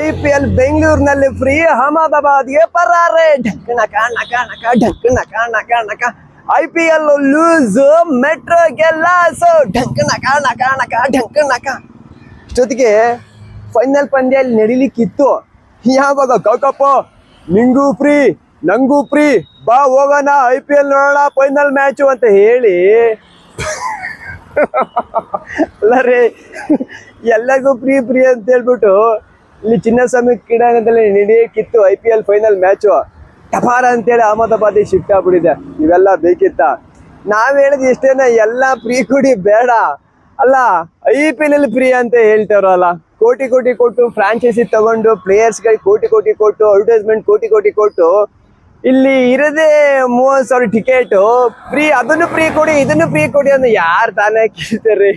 IPL ಬೆಂಗಳೂರಿನಲ್ಲಿ free, ಅಹಮದಾಬಾದ್ಗೆ ಪರಾರೆ. ಢಕ್ಕಣ ಕಾಣಕ ನಕ ಢಕ್ಕಣ ಕಾಣಕ ನಕ. IPL ಲೂಸ್, ಮೆಟ್ರೋಗೆ ಲಾಸ್. ಢಕ್ಕಣ ಕಾಣಕ ನಕ ಢಕ್ಕಣಕ. ಇಷ್ಟೊತ್ತಿಗೆ ಫೈನಲ್ ಪಂದ್ಯ ಅಲ್ಲಿ ನಡಿಲಿಕ್ಕಿತ್ತು. ಯಾವಾಗ ಕಾಕಪ್ಪ ನಿಂಗೂ ಫ್ರೀ ನಂಗೂ ಫ್ರೀ, ಬಾ ಹೋಗೋಣ IPL ನೋಡೋಣ ಫೈನಲ್ ಮ್ಯಾಚು ಅಂತ ಹೇಳಿ ಅಲ್ಲ ರೀ, ಎಲ್ಲರಿಗೂ ಫ್ರೀ ಫ್ರೀ ಅಂತ ಹೇಳ್ಬಿಟ್ಟು ಇಲ್ಲಿ ಚಿನ್ನಸ್ವಾಮಿ ಕ್ರೀಡಾಂಗಣದಲ್ಲಿ ನಡೆಯಕ್ಕಿತ್ತು IPL ಫೈನಲ್ ಮ್ಯಾಚು. ಟಪಾರ ಅಂತೇಳಿ ಅಹಮದಾಬಾದ್ ಶಿಫ್ಟ್ ಆಗ್ಬಿಟ್ಟಿದೆ. ಇವೆಲ್ಲ ಬೇಕಿತ್ತ? ನಾವ್ ಹೇಳಿದ್ ಇಷ್ಟೇನ, ಎಲ್ಲ ಫ್ರೀ ಕೊಡಿ ಬೇಡ ಅಲ್ಲ, IPL ಅಲ್ಲಿ ಫ್ರೀ ಅಂತ ಹೇಳ್ತಾರಲ್ಲ. ಕೋಟಿ ಕೋಟಿ ಕೊಟ್ಟು ಫ್ರಾಂಚೈಸಿ ತಗೊಂಡು ಪ್ಲೇಯರ್ಸ್ಗಳಿಗೆ ಕೋಟಿ ಕೋಟಿ ಕೊಟ್ಟು ಅಡ್ವರ್ಟೈಸ್ಮೆಂಟ್ ಕೋಟಿ ಕೋಟಿ ಕೊಟ್ಟು ಇಲ್ಲಿ ಇರದೆ 30,000 ಟಿಕೆಟ್ ಫ್ರೀ, ಅದನ್ನು ಫ್ರೀ ಕೊಡಿ ಇದನ್ನು ಫ್ರೀ ಕೊಡಿ ಅಂದ್ರೆ ಯಾರು ತಾನೇ ಕೇಳ್ತಾರ್ರಿ?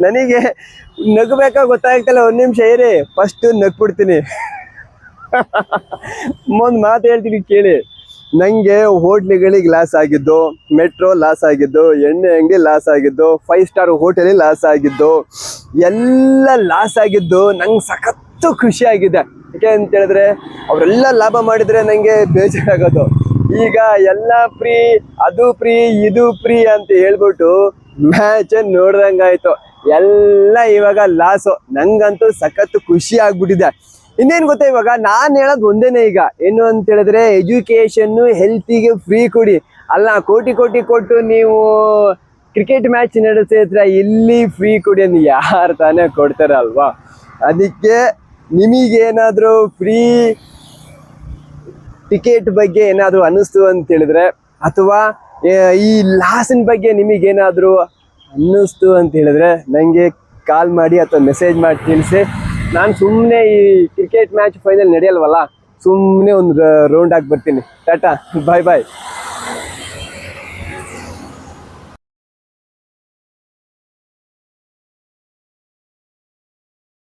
ನನಗೆ ನಗಬೇಕಾ ಗೊತ್ತಾಗ್ತಲ್ಲ. ಒಂದ್ ನಿಮಿಷ ಇರಿ, ಫಸ್ಟ್ ನಗ್ಬಿಡ್ತೀನಿ. ಒಂದ್ ಮಾತು ಹೇಳ್ತೀನಿ ಕೇಳಿ. ನಂಗೆ ಹೋಟ್ಲಿಗಳಿಗೆ ಲಾಸ್ ಆಗಿದ್ದು, ಮೆಟ್ರೋ ಲಾಸ್ ಆಗಿದ್ದು, ಎಣ್ಣೆ ಅಂಗಡಿ ಲಾಸ್ ಆಗಿದ್ದು, 5 ಸ್ಟಾರ್ ಹೋಟೆಲಿ ಲಾಸ್ ಆಗಿದ್ದು, ಎಲ್ಲ ಲಾಸ್ ಆಗಿದ್ದು ನಂಗೆ ಸಖತ್ತು ಖುಷಿ ಆಗಿದೆ. ಯಾಕೆ ಅಂತ ಹೇಳಿದ್ರೆ ಅವರೆಲ್ಲ ಲಾಭ ಮಾಡಿದ್ರೆ ನಂಗೆ ಬೇಜಾರಾಗೋದು. ಈಗ ಎಲ್ಲ ಫ್ರೀ, ಅದು ಫ್ರೀ ಇದು ಫ್ರೀ ಅಂತ ಹೇಳ್ಬಿಟ್ಟು ಮ್ಯಾಚ್ ನೋಡ್ದಂಗಾಯ್ತು. ಎಲ್ಲ ಇವಾಗ ಲಾಸು. ನಂಗಂತೂ ಸಖತ್ತು ಖುಷಿ ಆಗ್ಬಿಟ್ಟಿದೆ. ಇನ್ನೇನು ಗೊತ್ತಾ, ಇವಾಗ ನಾನು ಹೇಳೋದು ಒಂದೇನೆ. ಈಗ ಏನು ಅಂತ ಹೇಳಿದ್ರೆ ಎಜುಕೇಶನ್ನು ಹೆಲ್ತಿಗೆ ಫ್ರೀ ಕೊಡಿ. ಅಲ್ಲ, ಕೋಟಿ ಕೋಟಿ ಕೊಟ್ಟು ನೀವು ಕ್ರಿಕೆಟ್ ಮ್ಯಾಚ್ ನಡೆಸಿದ್ರೆ ಇಲ್ಲಿ ಫ್ರೀ ಕೊಡಿ ಅಂತ ಯಾರು ತಾನೇ ಕೊಡ್ತಾರೆ ಅಲ್ವಾ? ಅದಕ್ಕೆ ನಿಮಗೇನಾದರೂ ಫ್ರೀ ಟಿಕೆಟ್ ಬಗ್ಗೆ ಏನಾದರೂ ಅನ್ನಿಸ್ತು ಅಂತ ಹೇಳಿದ್ರೆ, ಅಥವಾ ಈ ಲಾಸಿನ ಬಗ್ಗೆ ನಿಮಗೇನಾದರೂ ಅನ್ನಿಸ್ತು ಅಂತ ಹೇಳಿದ್ರೆ ನನಗೆ ಕಾಲ್ ಮಾಡಿ ಅಥವಾ ಮೆಸೇಜ್ ಮಾಡಿ ತಿಳಿಸಿ. ನಾನು ಸುಮ್ಮನೆ ಈ ಕ್ರಿಕೆಟ್ ಮ್ಯಾಚ್ ಫೈನಲ್ ನಡೆಯಲ್ವಲ್ಲ, ಸುಮ್ಮನೆ ಒಂದು ರೌಂಡ್ ಹಾಕಿ ಬರ್ತೀನಿ. ಟಾಟಾ, ಬಾಯ್ ಬಾಯ್.